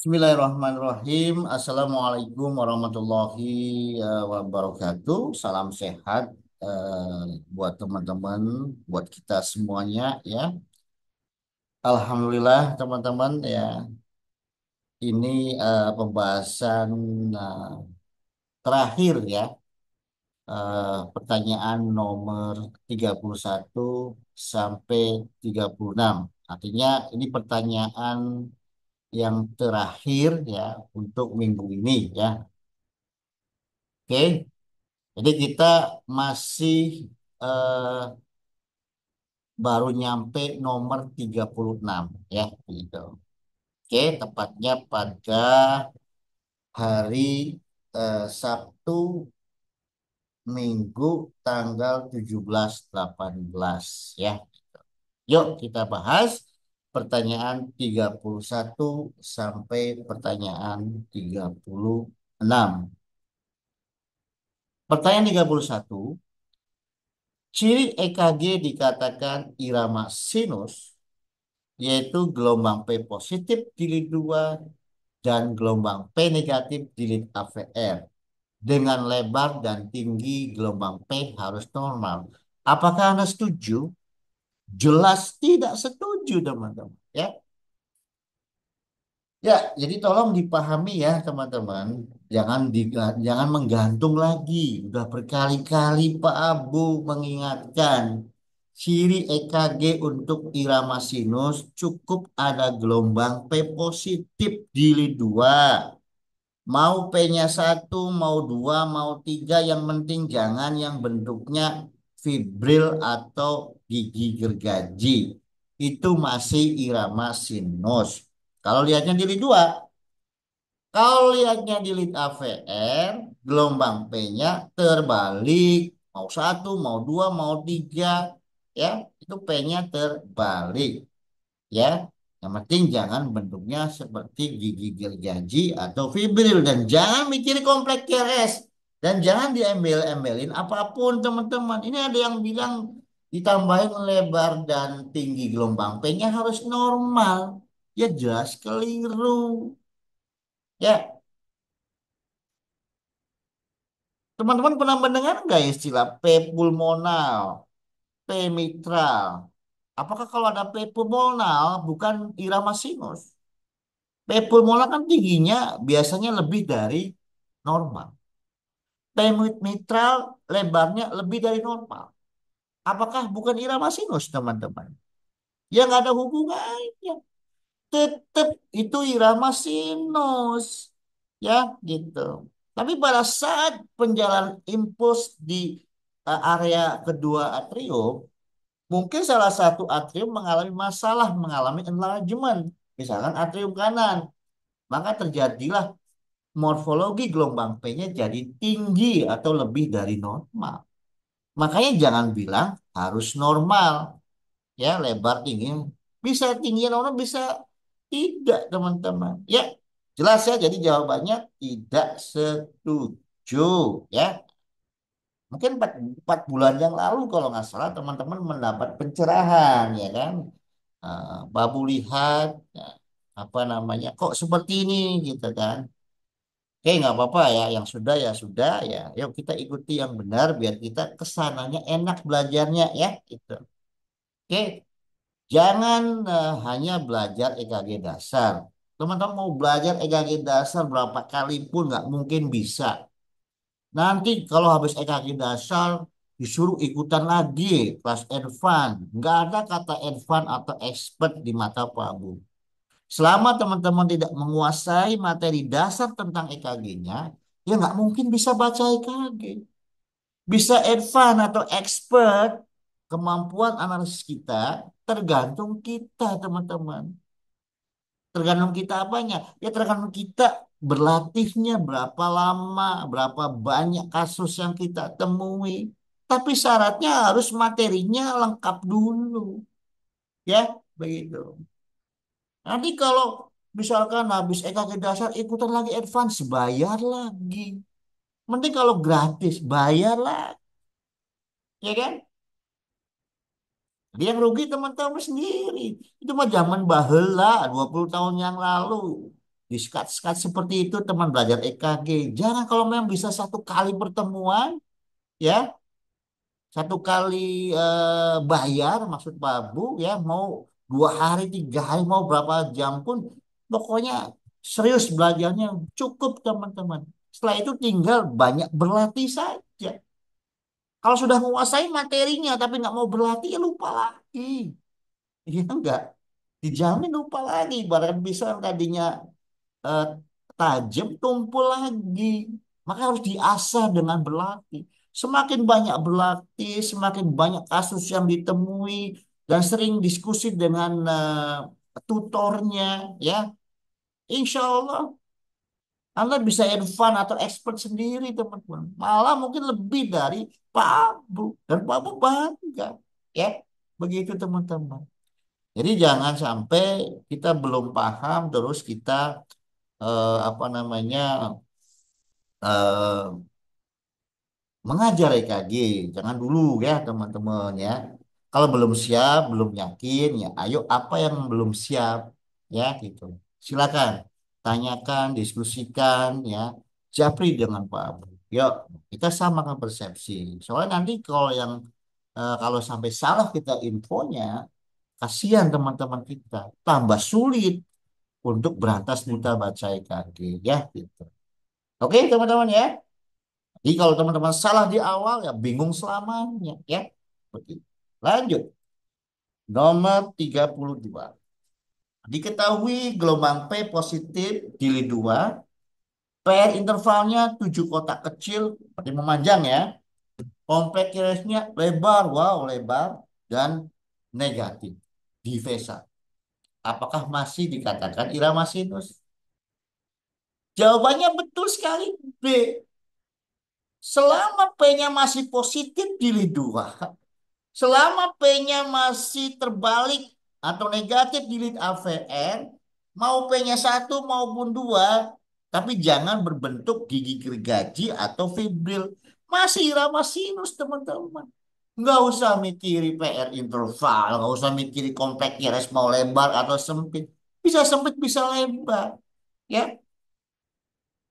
Bismillahirrahmanirrahim. Assalamualaikum warahmatullahi wabarakatuh. Salam sehat buat teman-teman, buat kita semuanya ya. Alhamdulillah teman-teman ya. Ini pembahasan eh, terakhir ya. Pertanyaan nomor 31 sampai 36. Artinya ini pertanyaan yang terakhir ya untuk minggu ini ya. Oke. Jadi kita masih eh, baru nyampe nomor 36 ya gitu. Oke, tepatnya pada hari Sabtu Minggu tanggal 17-18 ya. Yuk kita bahas pertanyaan 31 sampai pertanyaan 36. Pertanyaan 31. Ciri EKG dikatakan irama sinus, yaitu gelombang P positif jilid 2 dan gelombang P negatif jilid AVR. Dengan lebar dan tinggi gelombang P harus normal. Apakah Anda setuju? Jelas tidak setuju, teman-teman. Ya, ya. Jadi tolong dipahami ya, teman-teman. Jangan menggantung lagi. Udah berkali-kali Pak Abu mengingatkan. Ciri EKG untuk irama sinus cukup ada gelombang P positif jilid 2. Mau P-nya satu, mau dua, mau tiga, yang penting jangan yang bentuknya fibril atau gigi gergaji. Itu masih irama sinus. Kalau lihatnya jilid 2, kalau lihatnya di lead AVR, gelombang P-nya terbalik. Mau satu, mau dua, mau tiga. Ya, itu P-nya terbalik. Ya, yang penting jangan bentuknya seperti gigi gergaji atau fibril. Dan jangan mikir kompleks QRS. Dan jangan diembel-embelin apapun, teman-teman. Ini ada yang bilang ditambahin lebar dan tinggi gelombang P-nya harus normal. Ya jelas keliru. Ya, teman-teman pernah mendengar nggak istilah P pulmonal, P mitral? Apakah kalau ada P pulmonal bukan irama sinus? P pulmonal kan tingginya biasanya lebih dari normal. P mitral lebarnya lebih dari normal. Apakah bukan irama sinus, teman-teman? Ya nggak ada hubungannya. Tetap itu irama sinus. Ya, gitu. Tapi pada saat penjalan impuls di area kedua atrium, mungkin salah satu atrium mengalami masalah, mengalami enlargement, misalkan atrium kanan, maka terjadilah morfologi gelombang P-nya jadi tinggi atau lebih dari normal. Makanya jangan bilang harus normal, ya lebar tinggi. Bisa tinggi normal, bisa tidak, teman-teman. Ya, jelas ya. Jadi jawabannya tidak setuju, ya. Mungkin empat bulan yang lalu kalau nggak salah teman-teman mendapat pencerahan, ya kan. Babu lihat ya, apa namanya kok seperti ini gitu kan. Oke, nggak apa-apa ya, yang sudah ya sudah ya. Yuk kita ikuti yang benar biar kita kesananya enak belajarnya ya gitu. Oke, jangan hanya belajar EKG dasar. Teman-teman mau belajar EKG dasar berapa kali pun nggak mungkin bisa. Nanti kalau habis EKG dasar disuruh ikutan lagi kelas advance. Nggak ada kata advance atau expert di mata Pak Abu. Selama teman-teman tidak menguasai materi dasar tentang EKG-nya, ya nggak mungkin bisa baca EKG. Bisa advance atau expert, kemampuan analisis kita tergantung kita, teman-teman. Tergantung kita apanya? Ya tergantung kita berlatihnya berapa lama, berapa banyak kasus yang kita temui. Tapi syaratnya harus materinya lengkap dulu. Ya, begitu. Nanti kalau misalkan habis EKG dasar ikutan lagi advance, bayar lagi. Mending kalau gratis, bayar lah. Ya kan? Dia yang rugi teman-teman sendiri. Itu mah zaman baheula 20 tahun yang lalu. Di skat-skat seperti itu teman belajar EKG. Jangan kalau memang bisa satu kali pertemuan, ya, satu kali bayar, maksud Pak Bu, ya, mau 2 hari, 3 hari, mau berapa jam pun, pokoknya serius belajarnya cukup teman-teman. Setelah itu tinggal banyak berlatih saja. Kalau sudah menguasai materinya tapi nggak mau berlatih, ya lupa lagi. Iya enggak? Dijamin lupa lagi. Barang bisa tadinya eh, tajam tumpul lagi. Maka harus diasah dengan berlatih. Semakin banyak berlatih, semakin banyak kasus yang ditemui dan sering diskusi dengan tutornya, ya, insya Allah Anda bisa advance atau expert sendiri, teman-teman. Malah mungkin lebih dari Pak Abu. Dan Pak Abu bangga. Ya, begitu teman-teman. Jadi jangan sampai kita belum paham terus kita apa namanya eh, mengajar EKG. Jangan dulu ya teman-teman ya. Kalau belum siap, belum yakin ya, ayo apa yang belum siap ya gitu. Silakan tanyakan, diskusikan ya. Japri dengan Pak Abu. Yuk, kita samakan persepsi. Soalnya nanti kalau yang kalau sampai salah kita infonya, kasihan teman-teman kita, tambah sulit untuk berantas buta baca EKG ya gitu. Oke, teman-teman ya. Jadi kalau teman-teman salah di awal ya bingung selamanya ya. Begitu. Lanjut. Nomor 32. Diketahui gelombang P positif jilid 2, PR intervalnya 7 kotak kecil, berarti memanjang ya. Kompleks lebar, wow lebar, dan negatif. Divesa. Apakah masih dikatakan irama sinus? Jawabannya betul sekali B. Selama P-nya masih positif jilid 2, selama P-nya masih terbalik atau negatif di lead AVN, mau P-nya 1 maupun 2, tapi jangan berbentuk gigi gergaji atau fibril. Masih irama sinus, teman-teman. Nggak usah mikiri PR interval, nggak usah mikiri kompleks QRS mau lebar atau sempit. Bisa sempit, bisa lebar. Ya,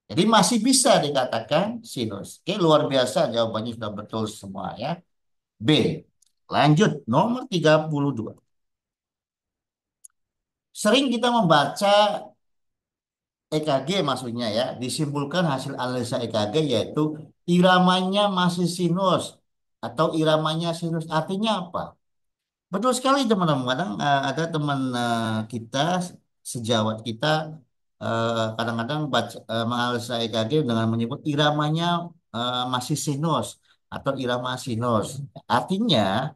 jadi masih bisa dikatakan sinus. Oke, luar biasa jawabannya sudah betul semua ya. B. Lanjut, nomor 32. Sering kita membaca EKG maksudnya ya, disimpulkan hasil analisa EKG yaitu iramanya masih sinus atau iramanya sinus. Artinya apa? Betul sekali teman-teman. Kadang ada teman kita, sejawat kita, kadang-kadang menganalisa EKG dengan menyebut iramanya masih sinus atau irama sinus. Artinya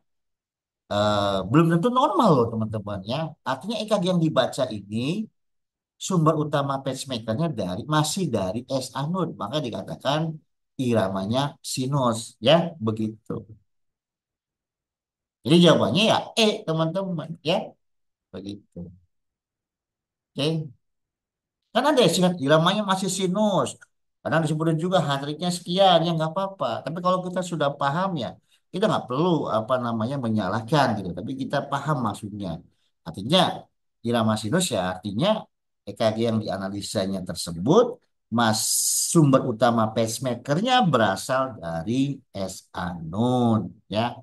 belum tentu normal loh teman-teman ya. Artinya EKG yang dibaca ini sumber utama pacemakernya masih dari S anode, maka dikatakan iramanya sinus ya begitu. Jadi jawabannya ya teman-teman ya begitu. Oke. Kan ada istilah iramanya masih sinus. Kadang disebutin juga heart rate-nya sekian, ya nggak apa-apa. Tapi kalau kita sudah paham ya, kita nggak perlu apa namanya menyalahkan gitu. Tapi kita paham maksudnya. Artinya irama sinus ya artinya EKG yang dianalisanya tersebut mas sumber utama pacemakernya berasal dari SA node ya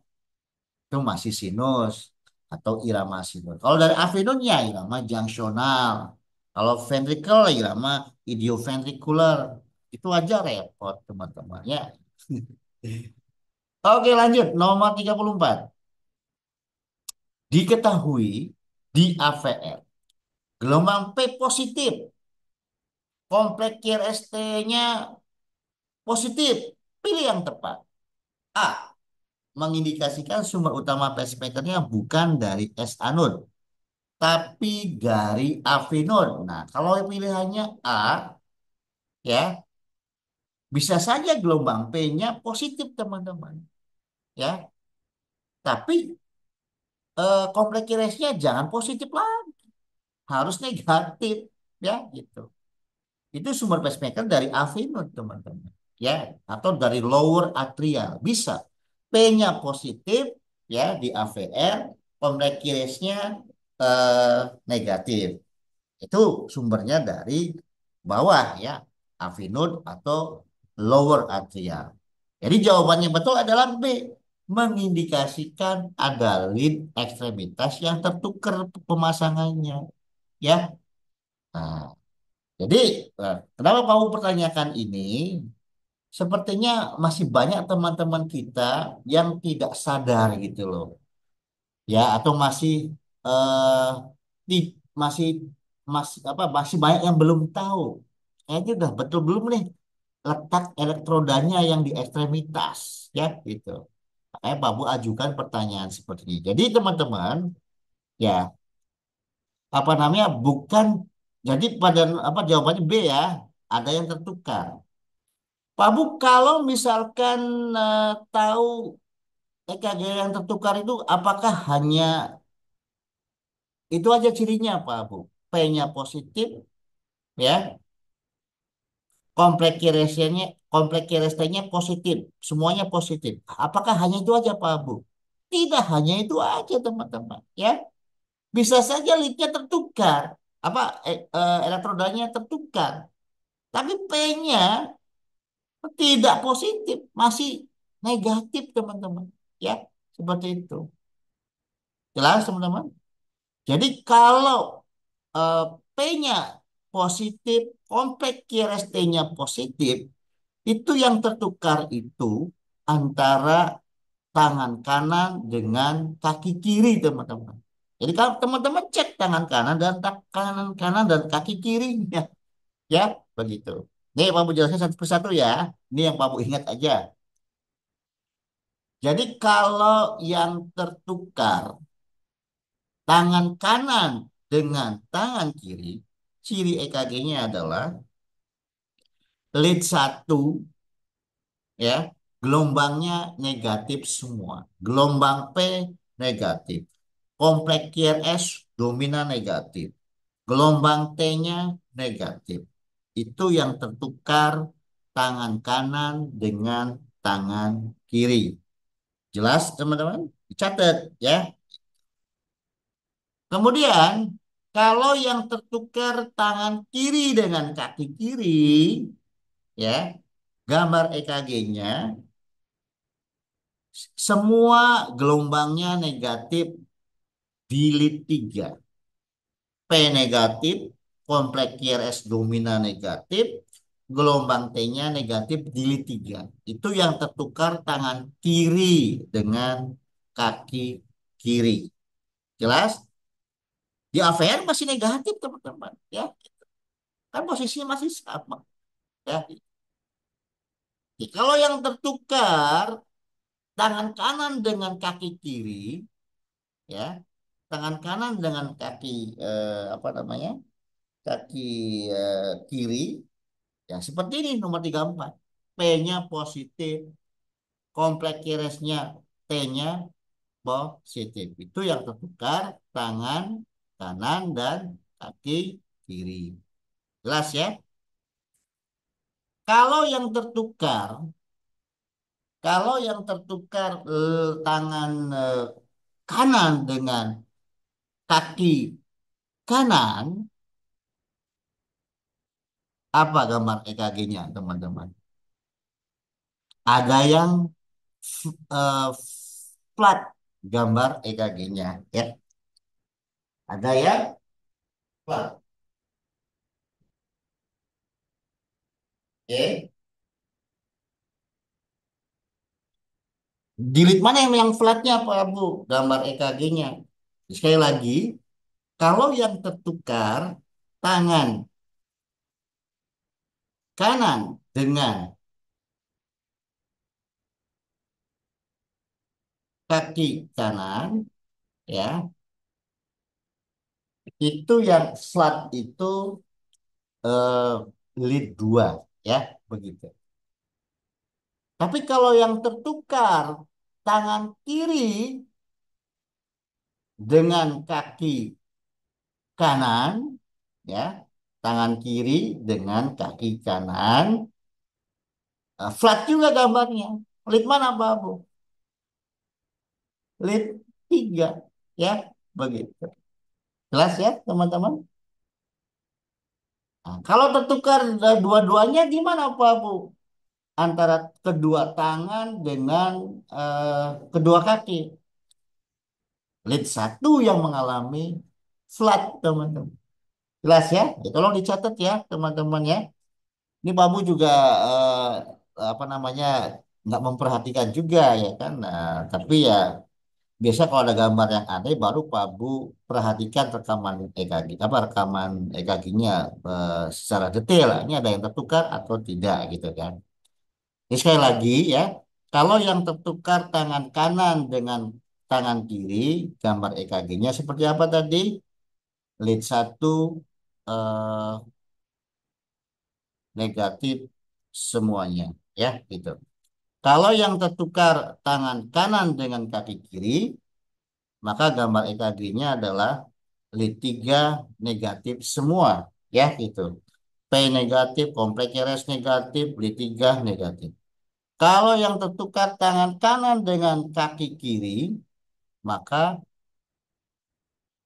itu masih sinus atau irama sinus. Kalau dari avenonnya irama junctional. Kalau ventricle irama idioventricular. Itu aja repot teman-teman ya. Oke lanjut nomor 34. Diketahui di AVR gelombang P positif kompleks QRST-nya positif. Pilih yang tepat. A. Mengindikasikan sumber utama pacemakernya bukan dari S anode tapi dari Avinode. Nah, kalau pilihannya A, ya, bisa saja gelombang P-nya positif, teman-teman. Ya, tapi kompleks ratio jangan positif lah, harus negatif, ya, gitu. Itu sumber pacemaker dari Avinode, teman-teman. Ya, atau dari lower atrial. Bisa. P-nya positif, ya, di AVR, kompleks ratio negatif. Itu sumbernya dari bawah ya, avinud atau lower atrial. Jadi jawabannya betul adalah B, mengindikasikan ada lead ekstremitas yang tertukar pemasangannya ya. Nah, jadi kenapa kamu pertanyakan ini? Sepertinya masih banyak teman-teman kita yang tidak sadar gitu loh. Ya, atau masih eh di- masih masih banyak yang belum tahu. Kayaknya udah betul belum nih letak elektrodanya yang di ekstremitas ya gitu. Makanya Pak Bu ajukan pertanyaan seperti ini. Jadi teman-teman ya, apa namanya, bukan, jadi pada apa jawabannya B ya, ada yang tertukar. Pak Bu, kalau misalkan tahu EKG yang tertukar itu apakah hanya itu aja cirinya Pak Bu? P-nya positif ya, kompleks QRS-nya positif, semuanya positif. Apakah hanya itu aja Pak Bu? Tidak hanya itu aja teman-teman ya. Bisa saja leadnya tertukar, elektrodanya tertukar, tapi P-nya tidak positif, masih negatif teman-teman. Ya, seperti itu. Jelas teman-teman? Jadi kalau eh, P-nya positif, kompleks QRST-nya positif, itu yang tertukar itu antara tangan kanan dengan kaki kiri, teman-teman. Jadi kalau teman-teman cek tangan kanan dan kanan kanan dan kaki kirinya, ya begitu. Nih Pak Bu jelaskan satu persatu ya. Ini yang Pak Bu ingat aja. Jadi kalau yang tertukar tangan kanan dengan tangan kiri, ciri EKG-nya adalah lead satu ya, gelombangnya negatif semua. Gelombang P negatif. Kompleks QRS dominan negatif. Gelombang T-nya negatif. Itu yang tertukar tangan kanan dengan tangan kiri. Jelas teman-teman? Dicatat ya. Kemudian kalau yang tertukar tangan kiri dengan kaki kiri ya, gambar EKG-nya semua gelombangnya negatif di lead 3. P negatif, kompleks QRS dominan negatif, gelombang T-nya negatif di lead 3. Itu yang tertukar tangan kiri dengan kaki kiri. Jelas? Di AVR masih negatif teman-teman. Ya, kan posisinya masih sama. Ya. Jadi, kalau yang tertukar tangan kanan dengan kaki kiri, ya, tangan kanan dengan kaki apa namanya, kaki kiri, ya seperti ini nomor 34. P-nya positif, kompleks QRS-nya T-nya positif. Itu yang tertukar tangan kanan dan kaki kiri. Jelas ya? Kalau yang tertukar, kalau yang tertukar tangan kanan dengan kaki kanan, apa gambar EKG-nya, teman-teman? Ada yang eh, flat gambar EKG-nya, ya. Ada yang flat. Oke. Dilit mana yang flatnya, Pak Bu? Gambar EKG-nya. Sekali lagi, kalau yang tertukar tangan kanan dengan kaki kanan, ya, itu yang flat itu eh, lead 2 ya, begitu. Tapi kalau yang tertukar tangan kiri dengan kaki kanan, ya, tangan kiri dengan kaki kanan, flat juga gambarnya. Lead mana, Babu? Lead 3 ya, begitu. Jelas ya, teman-teman? Nah, kalau tertukar dua-duanya gimana Pak Bu? Antara kedua tangan dengan kedua kaki. Lead satu yang mengalami flat, teman-teman. Jelas ya? Ya, tolong dicatat ya, teman-teman ya. Ini Pak Bu juga apa namanya nggak memperhatikan juga ya kan. Nah, tapi ya biasa kalau ada gambar yang aneh baru Pak Bu perhatikan rekaman EKG apa rekaman EKG-nya secara detail. Ini ada yang tertukar atau tidak gitu kan. Ini sekali lagi ya, kalau yang tertukar tangan kanan dengan tangan kiri, gambar EKG-nya seperti apa tadi? Lead satu eh, negatif semuanya ya gitu. Kalau yang tertukar tangan kanan dengan kaki kiri, maka gambar EKG-nya adalah lead 3 negatif semua ya gitu. P negatif, kompleks RS negatif, lead 3 negatif. Kalau yang tertukar tangan kanan dengan kaki kiri, maka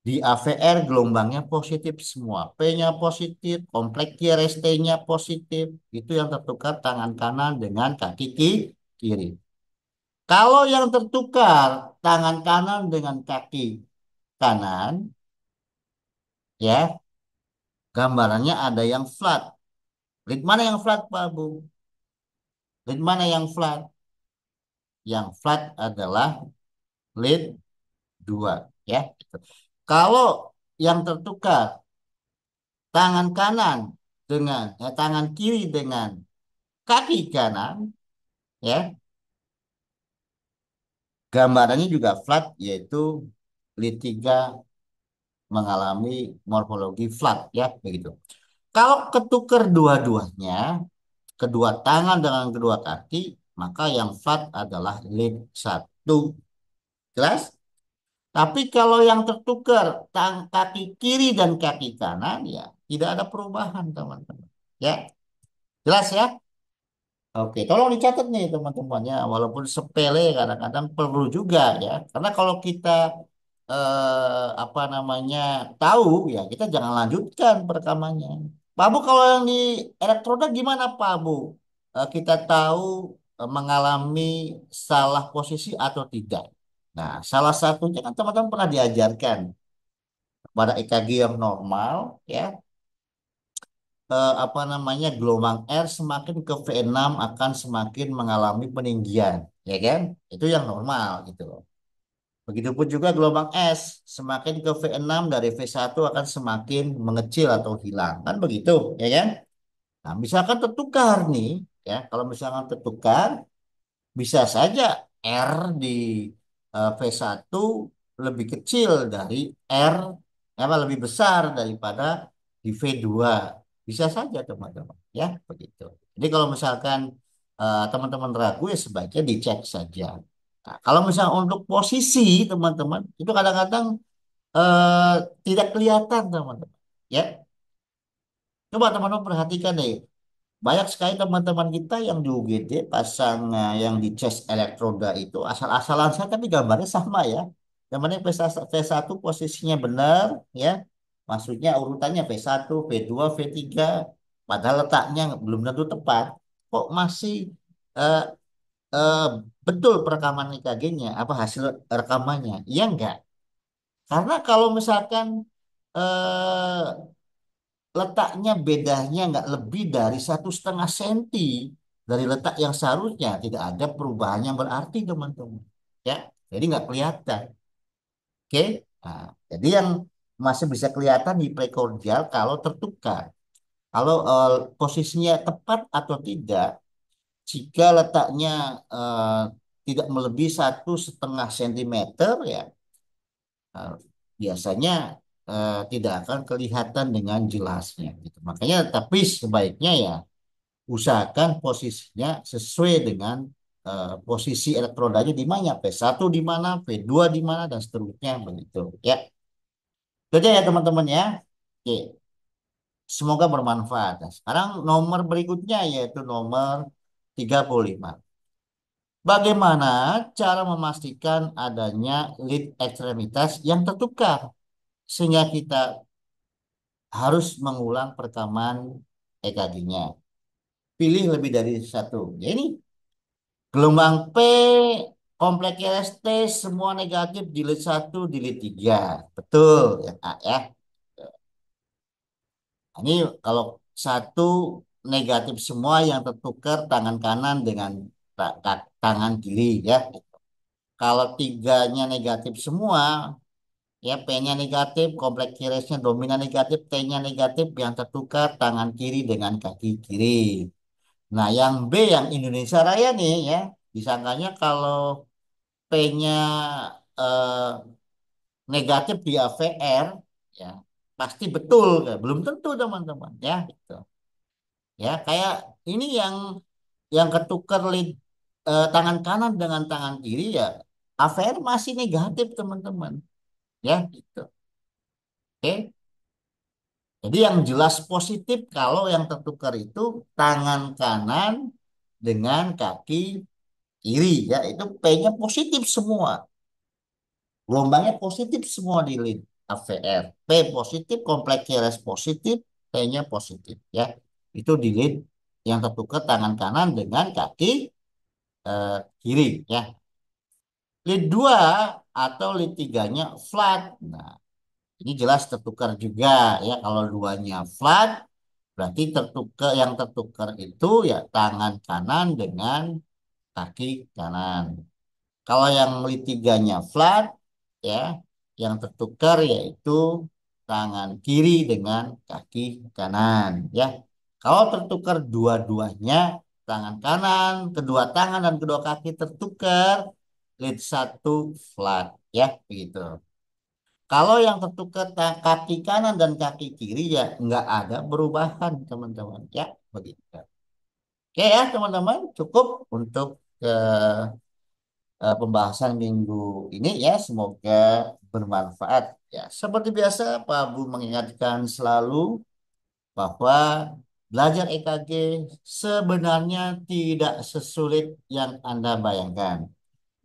di AVR gelombangnya positif semua. P-nya positif, kompleks QRST-nya positif. Itu yang tertukar tangan kanan dengan kaki kiri. Kalau yang tertukar tangan kanan dengan kaki kanan, ya gambarannya ada yang flat. Lead mana yang flat, Pak Bu? Lead mana yang flat? Yang flat adalah lead 2, ya. Kalau yang tertukar tangan kanan dengan tangan kiri dengan kaki kanan, ya, gambarannya juga flat yaitu lead 3 mengalami morfologi flat ya begitu. Kalau ketukar dua-duanya, kedua tangan dengan kedua kaki, maka yang flat adalah lead satu. Jelas? Tapi kalau yang tertukar kaki kiri dan kaki kanan ya tidak ada perubahan teman-teman. Ya, jelas ya? Oke, tolong dicatat nih teman-teman ya, walaupun sepele kadang-kadang perlu juga ya. Karena kalau kita apa namanya tahu ya kita jangan lanjutkan perekamannya. Pak Bu kalau yang di elektroda gimana Pak Bu? Kita tahu mengalami salah posisi atau tidak. Nah, salah satunya kan teman-teman pernah diajarkan pada EKG yang normal ya apa namanya gelombang R semakin ke V6 akan semakin mengalami peninggian, ya kan? Itu yang normal gitu loh. Begitupun juga gelombang S semakin ke V6 dari V1 akan semakin mengecil atau hilang, kan begitu, ya kan? Nah, misalkan tertukar nih, ya, kalau misalkan tertukar bisa saja R di V1 lebih kecil dari R, apa lebih besar daripada di V2. Bisa saja teman-teman, ya begitu. Jadi kalau misalkan teman-teman ragu ya sebaiknya dicek saja. Nah, kalau misalnya untuk posisi teman-teman itu kadang-kadang eh, tidak kelihatan teman-teman. Ya, coba teman-teman perhatikan deh. Banyak sekali teman-teman kita yang di UGD pasang yang di cas elektroda itu asal-asalan saya tapi gambarnya sama ya. Yang mana V1 posisinya benar ya. Maksudnya urutannya V1, V2, V3 padahal letaknya belum tentu tepat. Kok masih eh, eh, betul perekaman EKG-nya apa hasil rekamannya? Iya enggak? Karena kalau misalkan eh, letaknya bedanya nggak lebih dari 1,5 senti dari letak yang seharusnya tidak ada perubahan yang berarti teman-teman ya jadi nggak kelihatan oke. Nah, jadi yang masih bisa kelihatan di prekordial kalau tertukar kalau posisinya tepat atau tidak jika letaknya eh, tidak melebihi 1,5 sentimeter ya eh, biasanya tidak akan kelihatan dengan jelasnya gitu. Makanya tapi sebaiknya ya usahakan posisinya sesuai dengan posisi elektrodanya di mana, P1 di mana, P2 di mana dan seterusnya begitu ya. Itu aja ya teman-teman ya. Oke, semoga bermanfaat. Nah, sekarang nomor berikutnya yaitu nomor 35. Bagaimana cara memastikan adanya lead ekstremitas yang tertukar sehingga kita harus mengulang perekaman EKG-nya. Pilih lebih dari satu. Ya ini gelombang P kompleks LST semua negatif di lead 1 di lead 3. Betul ya, A, ya. Ini kalau satu negatif semua yang tertukar tangan kanan dengan tangan kiri ya. Kalau tiganya negatif semua, ya P-nya negatif, kompleks kiresnya dominan negatif, T-nya negatif yang tertukar tangan kiri dengan kaki kiri. Nah, yang B yang Indonesia Raya nih ya, disangkanya kalau P-nya eh, negatif di AVR, ya pasti betul, ya. Belum tentu teman-teman, ya. Gitu. Ya, kayak ini yang ketukar tangan kanan dengan tangan kiri ya, AVR masih negatif teman-teman, ya. Gitu. Oke. Jadi yang jelas positif kalau yang tertukar itu tangan kanan dengan kaki kiri ya itu P-nya positif semua. Gelombangnya positif semua di lead AVR. P positif, kompleks QRS positif, P-nya positif ya. Itu di lead yang tertukar tangan kanan dengan kaki kiri ya. Lead 2 atau lead 3-nya flat. Nah, ini jelas tertukar juga ya. Kalau duanya flat berarti yang tertukar itu ya tangan kanan dengan kaki kanan. Kalau yang litiganya flat, ya, yang tertukar yaitu tangan kiri dengan kaki kanan, ya. Kalau tertukar dua-duanya, tangan kanan, kedua tangan dan kedua kaki tertukar, lead satu flat, ya, begitu. Kalau yang tertukar kaki kanan dan kaki kiri ya nggak ada perubahan, teman-teman, ya, begitu. Oke ya, teman-teman, cukup untuk eh, pembahasan minggu ini ya semoga bermanfaat ya seperti biasa Pak Abu mengingatkan selalu bahwa belajar EKG sebenarnya tidak sesulit yang Anda bayangkan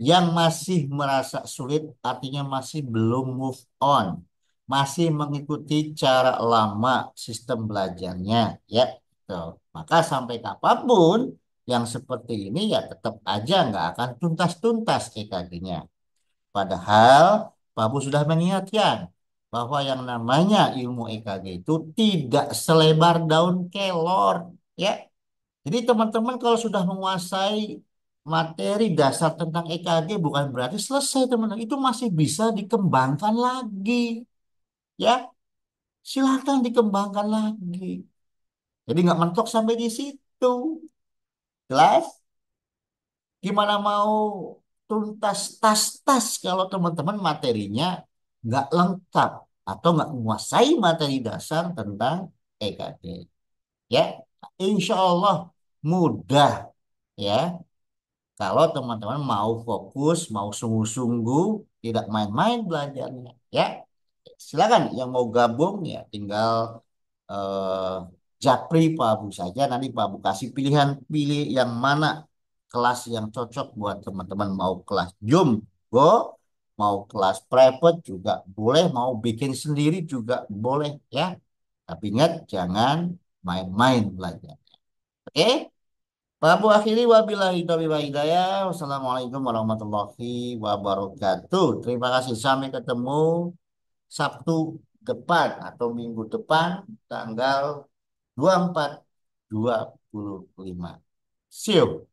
yang masih merasa sulit artinya masih belum move on masih mengikuti cara lama sistem belajarnya ya gitu. Maka sampai kapanpun yang seperti ini ya tetap aja nggak akan tuntas-tuntas EKG-nya. Padahal Pak Bu sudah mengingatkan bahwa yang namanya ilmu EKG itu tidak selebar daun kelor. Ya, jadi teman-teman kalau sudah menguasai materi dasar tentang EKG bukan berarti selesai teman-teman. Itu masih bisa dikembangkan lagi. Ya, silakan dikembangkan lagi. Jadi nggak mentok sampai di situ. Jelas? Gimana mau tuntas tas-tas kalau teman-teman materinya nggak lengkap atau nggak menguasai materi dasar tentang EKG. Ya, insya Allah mudah ya kalau teman-teman mau fokus, mau sungguh-sungguh, tidak main-main belajarnya. Ya, silakan yang mau gabung ya tinggal eh, japri Pak Abu saja. Nanti Pak Abu kasih pilihan pilih yang mana kelas yang cocok buat teman-teman. Mau kelas Zoom, go. Mau kelas private juga boleh. Mau bikin sendiri juga boleh ya. Tapi ingat jangan main-main belajar. Oke? Pak Abu akhiri wabillahi taufiq wal hidayah. Wassalamualaikum warahmatullahi wabarakatuh. Terima kasih. Sampai ketemu Sabtu depan atau Minggu depan tanggal 24 25. See you.